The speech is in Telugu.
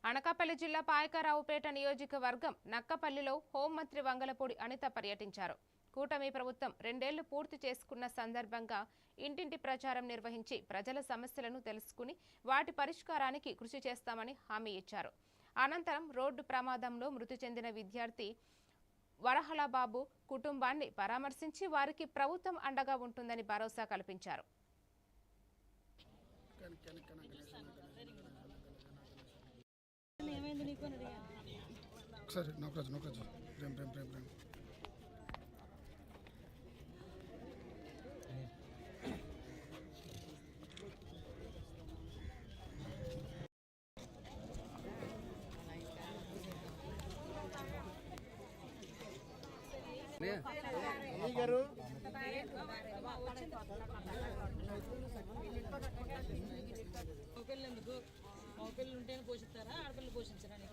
అనకాపల్లి జిల్లా పాయకరావుపేట నియోజకవర్గం నక్కపల్లిలో హోంమంత్రి వంగలపూడి అనిత పర్యటించారు. కూటమి ప్రభుత్వం 2 ఏళ్లు పూర్తి చేసుకున్న సందర్భంగా ఇంటింటి ప్రచారం నిర్వహించి ప్రజల సమస్యలను తెలుసుకుని వాటి పరిష్కారానికి కృషి చేస్తామని హామీ ఇచ్చారు. అనంతరం రోడ్డు ప్రమాదంలో మృతి చెందిన విద్యార్థి వరహలబాబు కుటుంబాన్ని పరామర్శించి వారికి ప్రభుత్వం అండగా ఉంటుందని భరోసా కల్పించారు. ఒకసారి నౌకరాజు ప్రేమ్ ప్రేమ్ ప్రేమ్ ప్రేమ్ గారు మగపిల్లలు ఉంటేనే పోషిస్తారా, ఆడపిల్లలు పోషించడానికి?